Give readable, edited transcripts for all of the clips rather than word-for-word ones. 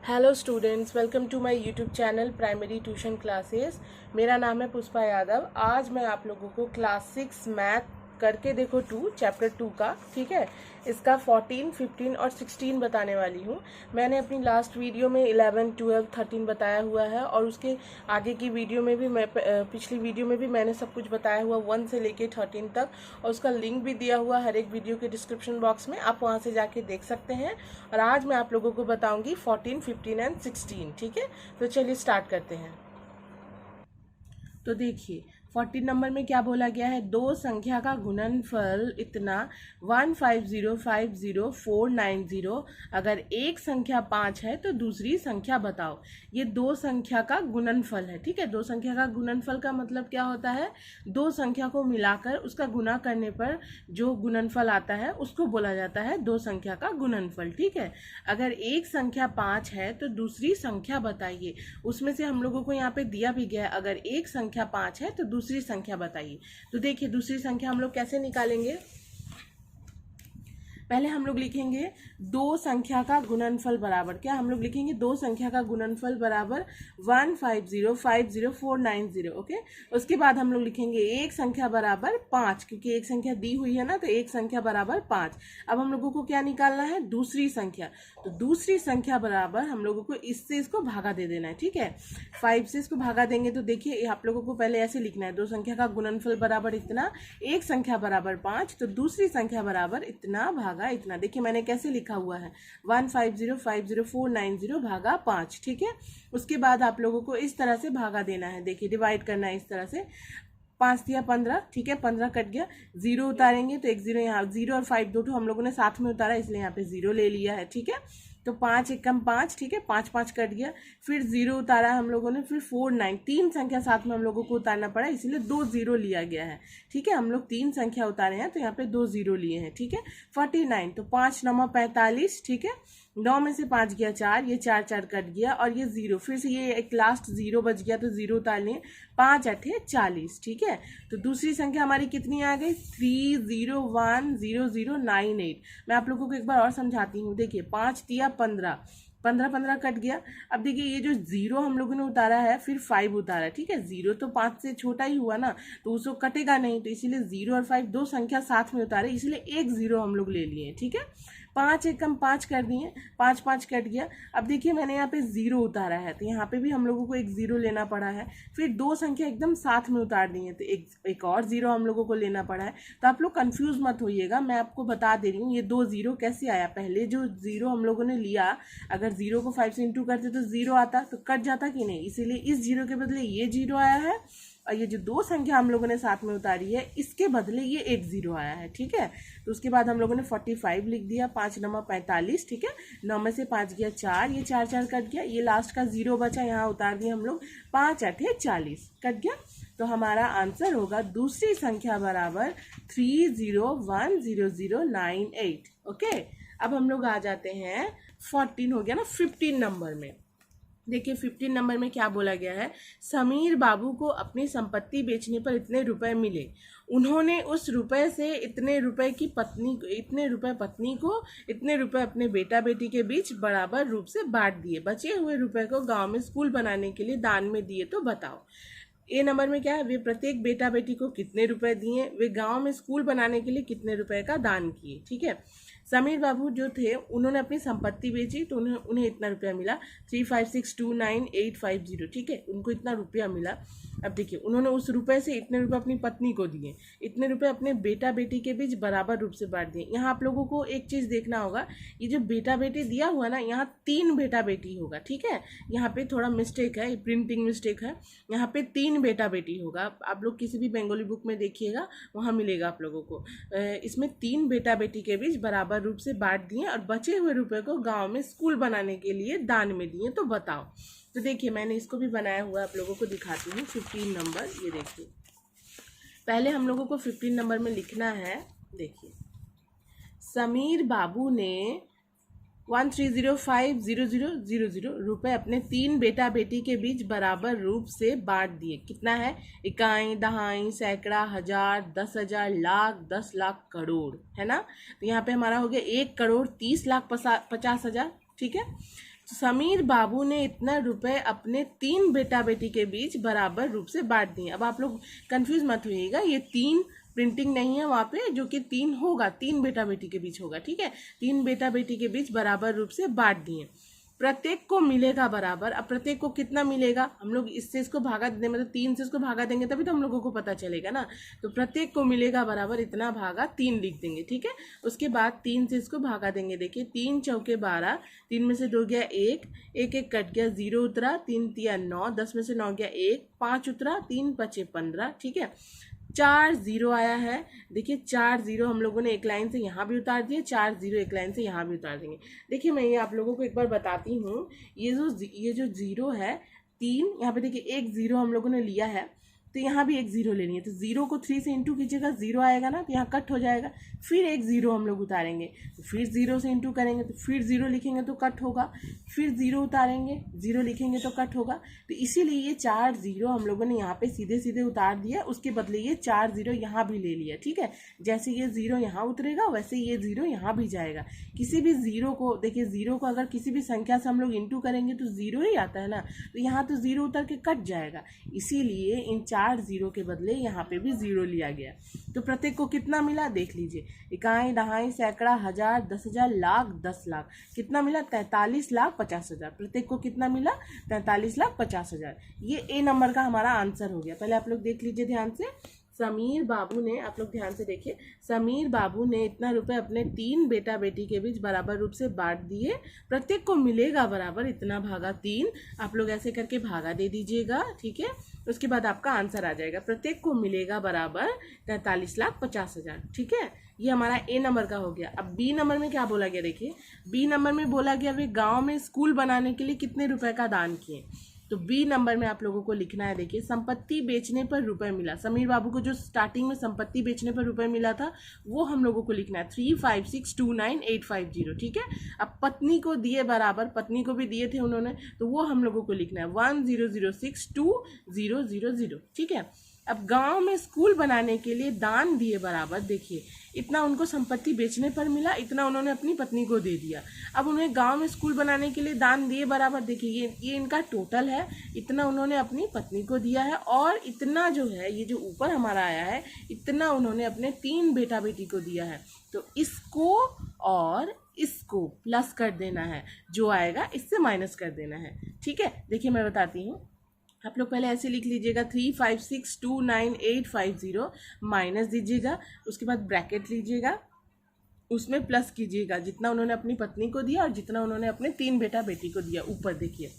Hello students, welcome to my YouTube channel primary tuition classes. मेरा नाम है पुष्पा यादव। आज मैं आप लोगों को क्लास 6 मैथ करके देखो 2 चैप्टर 2 का, ठीक है, इसका 14, 15 और 16 बताने वाली हूँ। मैंने अपनी लास्ट वीडियो में 11, 12, 13 बताया हुआ है और उसके आगे की वीडियो में भी पिछली वीडियो में भी मैंने सब कुछ बताया हुआ 1 से लेके 13 तक, और उसका लिंक भी दिया हुआ हर एक वीडियो के डिस्क्रिप्शन बॉक्स में, आप वहाँ से जाके देख सकते हैं। और आज मैं आप लोगों को बताऊंगी 14, 15 एंड 16, ठीक है। तो चलिए स्टार्ट करते हैं। तो देखिए 14 नंबर में क्या बोला गया है, दो संख्या का गुणनफल इतना 15050,490। अगर एक संख्या 5 है तो दूसरी संख्या बताओ। ये दो संख्या का गुणनफल है, ठीक है। दो संख्या का गुणनफल का मतलब क्या होता है, दो संख्या को मिलाकर उसका गुणा करने पर जो गुणनफल आता है उसको बोला जाता है दो संख्या का गुणनफल, ठीक है। अगर एक संख्या 5 है तो दूसरी संख्या बताइए। उसमें से हम लोगों को यहाँ पे दिया भी गया है, अगर एक संख्या 5 है तो दूसरी संख्या बताइए। तो देखिए दूसरी संख्या हम लोग कैसे निकालेंगे। पहले हम लोग लिखेंगे दो संख्या का गुणनफल बराबर, क्या हम लोग लिखेंगे दो संख्या का गुणनफल बराबर 15050,490, ओके। उसके बाद हम लोग लिखेंगे एक संख्या बराबर 5, क्योंकि एक संख्या दी हुई है ना, तो एक संख्या बराबर 5। अब हम लोगों को क्या निकालना है, दूसरी संख्या। तो दूसरी संख्या बराबर हम लोगों को इससे इसको भागा दे देना है, ठीक है। 5 से इसको भागा देंगे तो देखिए आप लोगों को पहले ऐसे लिखना है, दो संख्या का गुणनफल बराबर इतना, एक संख्या बराबर 5, तो दूसरी संख्या बराबर इतना भागा इतना। देखिए मैंने कैसे लिखा हुआ है, 15050,490 भागा 5, ठीक है। उसके बाद आप लोगों को इस तरह से भागा देना है, देखिए डिवाइड करना है इस तरह से। 5 दिया 15, ठीक है, 15 कट गया, जीरो उतारेंगे तो एक जीरो यहाँ, जीरो और 5 दो हम लोगों ने साथ में उतारा इसलिए यहाँ पे जीरो ले लिया है, ठीक है। तो 5 एक कम 5, ठीक है, 5 5 कट गया, फिर जीरो उतारा हम लोगों ने, फिर 4 9, तीन संख्या साथ में हम लोगों को उतारना पड़ा इसीलिए दो जीरो लिया गया है, ठीक है। हम लोग तीन संख्या उतारे हैं तो यहाँ पे दो जीरो लिए हैं, ठीक है। 49, तो 5 9 45, ठीक है। 9 में से 5 गया 4, ये 4 4 कट गया और ये जीरो, फिर से ये एक लास्ट जीरो बच गया तो जीरो उतार लिए, 5 8 40, ठीक है। तो दूसरी संख्या हमारी कितनी आ गई, 3010098। मैं आप लोगों को एक बार और समझाती हूँ, देखिए 5 दिया 15, 15 कट गया। अब देखिए ये जो जीरो हम लोगों ने उतारा है फिर 5 उतारा, ठीक है। जीरो तो 5 से छोटा ही हुआ ना, तो उसको कटेगा नहीं, तो इसीलिए जीरो और 5 दो संख्या साथ में उतारे, इसलिए एक जीरो हम लोग ले लिए, ठीक है। 5 एक कम 5 कर दिए, 5 5 कट गया। अब देखिए मैंने यहाँ पे जीरो उतारा है तो यहाँ पे भी हम लोगों को एक जीरो लेना पड़ा है, फिर दो संख्या एकदम साथ में उतार दी है तो एक और जीरो हम लोगों को लेना पड़ा है। तो आप लोग कंफ्यूज मत होइएगा, मैं आपको बता दे रही हूँ ये दो जीरो कैसे आया। पहले जो जीरो हम लोगों ने लिया, अगर जीरो को 5 से इंटू करते तो जीरो आता, तो कट जाता कि नहीं, इसीलिए इस जीरो के बदले ये जीरो आया है, और ये जो दो संख्या हम लोगों ने साथ में उतारी है इसके बदले ये एक जीरो आया है, ठीक है। तो उसके बाद हम लोगों ने 45 लिख दिया, 5 9 45, ठीक है। 9 में से 5 गया 4, ये 4 4 कट गया, ये लास्ट का जीरो बचा यहाँ उतार दिया हम लोग, 5 8 40 कट गया। तो हमारा आंसर होगा दूसरी संख्या बराबर 3010098, ओके। अब हम लोग आ जाते हैं 14 हो गया ना, 15 नंबर में। देखिए 15 नंबर में क्या बोला गया है, समीर बाबू को अपनी संपत्ति बेचने पर इतने रुपए मिले। उन्होंने उस रुपए से इतने रुपए की पत्नी, इतने रुपए पत्नी को, इतने रुपए अपने बेटा बेटी के बीच बराबर रूप से बांट दिए। बचे हुए रुपए को गांव में स्कूल बनाने के लिए दान में दिए, तो बताओ। ए नंबर में क्या है, वे प्रत्येक बेटा बेटी को कितने रुपए दिए, वे गांव में स्कूल बनाने के लिए कितने रुपए का दान किए, ठीक है। समीर बाबू जो थे उन्होंने अपनी संपत्ति बेची तो उन्हें इतना रुपया मिला, 35629,850, ठीक है, उनको इतना रुपया मिला। अब देखिए उन्होंने उस रुपए से इतने रुपए अपनी पत्नी को दिए, इतने रुपए अपने बेटा बेटी के बीच बराबर रूप से बांट दिए। यहाँ आप लोगों को एक चीज़ देखना होगा, ये जो बेटा बेटी दिया हुआ ना, यहाँ 3 बेटा बेटी होगा, ठीक है। यहाँ पे थोड़ा मिस्टेक है, प्रिंटिंग मिस्टेक है, यहाँ पे 3 बेटा बेटी होगा। आप लोग किसी भी बंगाली बुक में देखिएगा, वहाँ मिलेगा आप लोगों को। इसमें 3 बेटा बेटी के बीच बराबर रूप से बांट दिए और बचे हुए रुपए को गांव में स्कूल बनाने के लिए दान में दिए, तो बताओ। तो देखिए मैंने इसको भी बनाया हुआ, आप लोगों को दिखाती हूँ। 15 नंबर, ये देखिए पहले हम लोगों को 15 नंबर में लिखना है, देखिए समीर बाबू ने 1305000 रुपए अपने 3 बेटा बेटी के बीच बराबर रूप से बांट दिए। कितना है, इकाई, दहाई, सैकड़ा, हजार, 10,000, लाख, 10 लाख, करोड़, है ना। तो यहाँ पे हमारा हो गया 1,30,50,000, ठीक है। समीर बाबू ने इतना रुपए अपने 3 बेटा बेटी के बीच बराबर रूप से बांट दिए। अब आप लोग कंफ्यूज मत होइएगा, ये 3 प्रिंटिंग नहीं है वहाँ पे, जो कि 3 होगा, 3 बेटा बेटी के बीच होगा, ठीक है। 3 बेटा बेटी के बीच बराबर रूप से बांट दिए। प्रत्येक को मिलेगा बराबर। अब प्रत्येक को कितना मिलेगा, हम लोग इससे इसको भागा देंगे, मतलब 3 से इसको भागा देंगे तभी तो हम लोगों को पता चलेगा ना। तो प्रत्येक को मिलेगा बराबर इतना भागा 3 लिख देंगे, ठीक है। उसके बाद 3 से इसको भागा देंगे। देखिए 3 चौके 12, 3 में से 2 गया 1, 1 1 कट गया, 0 उतरा, 3 तिया 9, 10 में से 9 गया 1, 5 उतरा, 3 पचे 15, ठीक है। 4 0 आया है। देखिए 4 0 हम लोगों ने एक लाइन से यहाँ भी उतार दिए, 4 0 एक लाइन से यहाँ भी उतार देंगे। देखिए मैं ये आप लोगों को एक बार बताती हूँ। ये जो 0 है 3, यहाँ पे देखिए 1 0 हम लोगों ने लिया है, तो यहाँ भी 1 0 लेनी है। तो 0 को 3 से इंटू कीजिएगा, 0 आएगा ना, तो यहाँ कट हो जाएगा। फिर 1 0 हम लोग उतारेंगे, तो फिर 0 से इंटू करेंगे, तो फिर 0 लिखेंगे तो कट होगा। फिर 0 उतारेंगे, 0 लिखेंगे तो कट होगा। तो इसीलिए ये 4 0 हम लोगों ने यहाँ पे सीधे सीधे उतार दिया, उसके बदले ये 4 0 यहाँ भी ले लिया, ठीक है। जैसे ये 0 यहाँ उतरेगा वैसे ये 0 यहाँ भी जाएगा। किसी भी 0 को देखिए, 0 को अगर किसी भी संख्या से हम लोग इंटू करेंगे तो 0 ही आता है ना, तो यहाँ तो 0 उतर के कट जाएगा। इसीलिए इन 4 0 के बदले यहाँ पे भी 0 लिया गया। तो प्रत्येक को कितना मिला देख लीजिए, इकाई, दहाई, सैकड़ा, हजार, 10,000, लाख, 10 लाख, कितना मिला 43,50,000। प्रत्येक को कितना मिला 43,50,000। ये ए नंबर का हमारा आंसर हो गया। पहले आप लोग देख लीजिए ध्यान से। समीर बाबू ने, आप लोग ध्यान से देखिए, समीर बाबू ने इतना रुपए अपने 3 बेटा बेटी के बीच बराबर रूप से बांट दिए। प्रत्येक को मिलेगा बराबर इतना भागा 3। आप लोग ऐसे करके भागा दे दीजिएगा, ठीक है। उसके बाद आपका आंसर आ जाएगा। प्रत्येक को मिलेगा बराबर 43,50,000, ठीक है। ये हमारा ए नंबर का हो गया। अब बी नंबर में क्या बोला गया देखिए, बी नंबर में बोला गया वे गांव में स्कूल बनाने के लिए कितने रुपए का दान किए। तो बी नंबर में आप लोगों को लिखना है, देखिए संपत्ति बेचने पर रुपए मिला। समीर बाबू को जो स्टार्टिंग में संपत्ति बेचने पर रुपए मिला था वो हम लोगों को लिखना है 35629,850, ठीक है। अब पत्नी को दिए बराबर, पत्नी को भी दिए थे उन्होंने, तो वो हम लोगों को लिखना है 10062000, ठीक है। अब गांव में स्कूल बनाने के लिए दान दिए बराबर, देखिए इतना उनको संपत्ति बेचने पर मिला, इतना उन्होंने अपनी पत्नी को दे दिया। अब उन्हें गांव में स्कूल बनाने के लिए दान दिए बराबर, देखिए ये इनका टोटल है। इतना उन्होंने अपनी पत्नी को दिया है, और इतना जो है ये जो ऊपर हमारा आया है, इतना उन्होंने अपने 3 बेटा बेटी को दिया है। तो इसको और इसको प्लस कर देना है, जो आएगा इससे माइनस कर देना है, ठीक है। देखिए मैं बताती हूँ, आप लोग पहले ऐसे लिख लीजिएगा 35629,850 माइनस दीजिएगा, उसके बाद ब्रैकेट लीजिएगा, उसमें प्लस कीजिएगा जितना उन्होंने अपनी पत्नी को दिया और जितना उन्होंने अपने 3 बेटा बेटी को दिया। ऊपर देखिए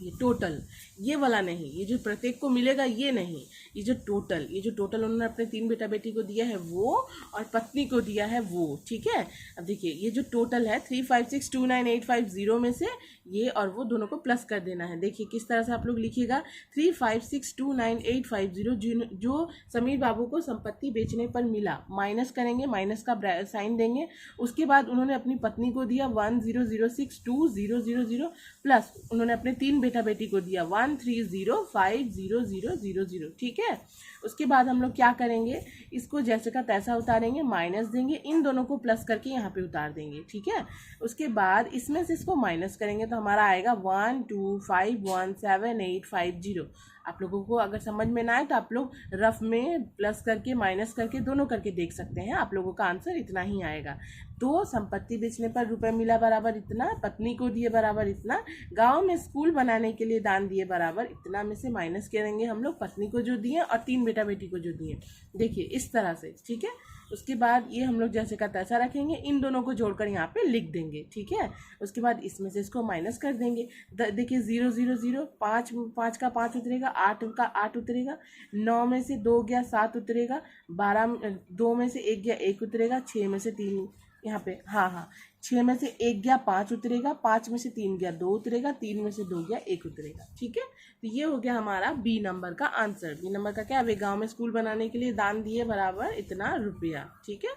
ये टोटल, ये वाला नहीं, ये जो प्रत्येक को मिलेगा ये नहीं, ये जो टोटल उन्होंने अपने 3 बेटा बेटी को दिया है वो, और पत्नी को दिया है वो, ठीक है। अब देखिए ये जो टोटल है 35629,850 में से ये और वो दोनों को प्लस कर देना है। देखिए किस तरह से आप लोग लिखिएगा, 35629,850 जो समीर बाबू को संपत्ति बेचने पर मिला, माइनस करेंगे, माइनस का साइन देंगे। उसके बाद उन्होंने अपनी पत्नी को दिया 10062000 प्लस उन्होंने अपने 3 बेटा बेटी को दिया 1305000, ठीक है। उसके बाद हम लोग क्या करेंगे, इसको जैसे का तैसा उतारेंगे, माइनस देंगे, इन दोनों को प्लस करके यहाँ पे उतार देंगे, ठीक है। उसके बाद इसमें से इसको माइनस करेंगे तो हमारा आएगा 12517850। आप लोगों को अगर समझ में ना आए तो आप लोग रफ में प्लस करके माइनस करके दोनों करके देख सकते हैं, आप लोगों का आंसर इतना ही आएगा। तो संपत्ति बेचने पर रुपए मिला बराबर इतना, पत्नी को दिए बराबर इतना, गांव में स्कूल बनाने के लिए दान दिए बराबर इतना में से माइनस करेंगे हम लोग पत्नी को जो दिए और 3 बेटा बेटी को जो दिए, देखिए इस तरह से, ठीक है। उसके बाद ये हम लोग जैसे का तैसा रखेंगे, इन दोनों को जोड़कर यहाँ पे लिख देंगे, ठीक है। उसके बाद इसमें से इसको माइनस कर देंगे। देखिए 0 0 0, 5 का 5 उतरेगा, 8 का 8 उतरेगा, 9 में से 2 गया 7 उतरेगा, 2 में से 1 गया 1 उतरेगा, 6 में से 3 यहाँ पे, हाँ 6 में से 1 गया 5 उतरेगा, 5 में से 3 गया 2 उतरेगा, 3 में से 2 गया 1 उतरेगा, ठीक है। तो ये हो गया हमारा बी नंबर का आंसर। बी नंबर का क्या, वे गांव में स्कूल बनाने के लिए दान दिए बराबर इतना रुपया, ठीक है।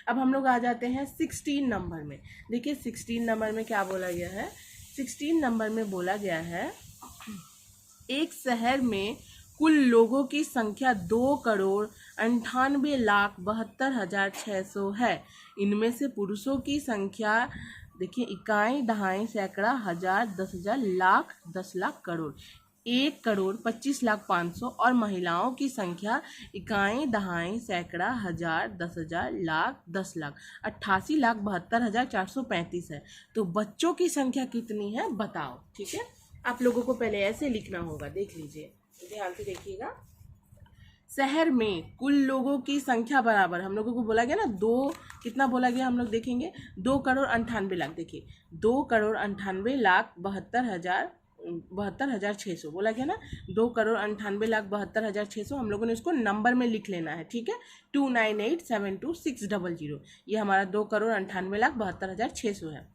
अब हम लोग आ जाते हैं 16 नंबर में। देखिए 16 नंबर में क्या बोला गया है, 16 नंबर में बोला गया है एक शहर में कुल लोगों की संख्या 2,98,72,600 है। इनमें से पुरुषों की संख्या देखिए इकाई, दहाई, सैकड़ा, हजार, 10,000, लाख, 10 लाख, करोड़। 1,25,05,000 और महिलाओं की संख्या इकाई, दहाई, सैकड़ा, हजार, 10,000, लाख, 10 लाख, 88,72,435 है। तो बच्चों की संख्या कितनी है बताओ। ठीक है, आप लोगों को पहले ऐसे लिखना होगा, देख लीजिए, ध्यान से देखिएगा। शहर में कुल लोगों की संख्या बराबर, हम लोगों को बोला गया ना कितना बोला गया, हम लोग देखेंगे 2,98,00,000। देखिए 2,98,00,000 72,600 बोला गया ना, 2,98,72,600 हम लोगों ने इसको नंबर में लिख लेना है। ठीक है, 298,72600 ये हमारा 2,98,72,600 है।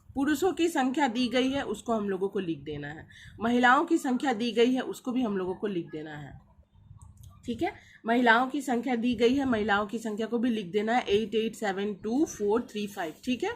पुरुषों की संख्या दी गई है, उसको हम लोगों को लिख देना है। महिलाओं की संख्या दी गई है, उसको भी हम लोगों को लिख देना है। ठीक है, महिलाओं की संख्या दी गई है, महिलाओं की संख्या को भी लिख देना है 88,72435। ठीक है,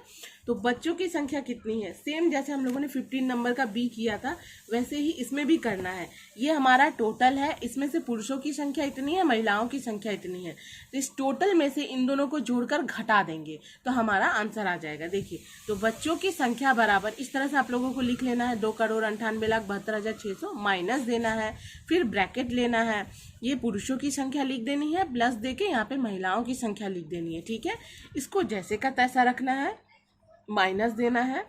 तो बच्चों की संख्या कितनी है, सेम जैसे हम लोगों ने 15 नंबर का बी किया था वैसे ही इसमें भी करना है। ये हमारा टोटल है, इसमें से पुरुषों की संख्या इतनी है, महिलाओं की संख्या इतनी है, तो इस टोटल में से इन दोनों को जोड़कर घटा देंगे तो हमारा आंसर आ जाएगा। देखिए, तो बच्चों की संख्या बराबर इस तरह से आप लोगों को लिख लेना है, 2,98,72,600 माइनस देना है, फिर ब्रैकेट लेना है, ये पुरुषों की संख्या लिख देनी है, प्लस देके यहाँ पे महिलाओं की संख्या लिख देनी है। ठीक है, इसको जैसे का तैसा रखना है, माइनस देना है,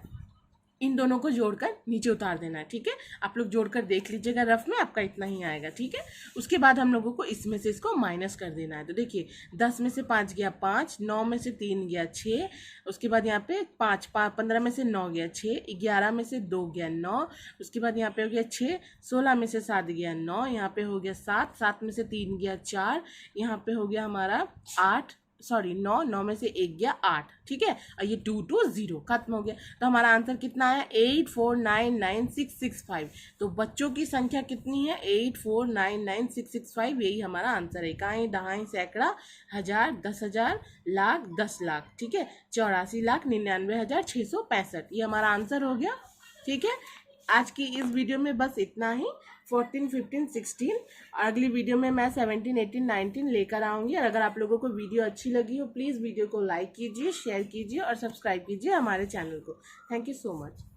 इन दोनों को जोड़कर नीचे उतार देना है। ठीक है, आप लोग जोड़कर देख लीजिएगा, रफ में आपका इतना ही आएगा। ठीक है, उसके बाद हम लोगों को इसमें से इसको माइनस कर देना है। तो देखिए 10 में से 5 गया 5, 9 में से 3 गया 6, उसके बाद यहाँ पे 15 में से 9 गया 6, 11 में से 2 गया 9, उसके बाद यहाँ पे हो गया 6, 16 में से 7 गया 9, यहाँ पे हो गया 7, 7 में से 3 गया 4, यहाँ पे हो गया हमारा 9, 9 में से 1 गया 8। ठीक है, और ये 2 2 0 खत्म हो गया। तो हमारा आंसर कितना है 8499,665। तो बच्चों की संख्या कितनी है 8499,665, यही हमारा आंसर है। इकाई, दहाई, सैकड़ा, हजार, 10,000, लाख, 10 लाख। ठीक है, 84,99,665 ये हमारा आंसर हो गया। ठीक है, आज की इस वीडियो में बस इतना ही। 14, 15, 16 और अगली वीडियो में मैं 17, 18, 19 लेकर आऊँगी। और अगर आप लोगों को वीडियो अच्छी लगी हो प्लीज़ वीडियो को लाइक कीजिए, शेयर कीजिए और सब्सक्राइब कीजिए हमारे चैनल को। Thank you so much.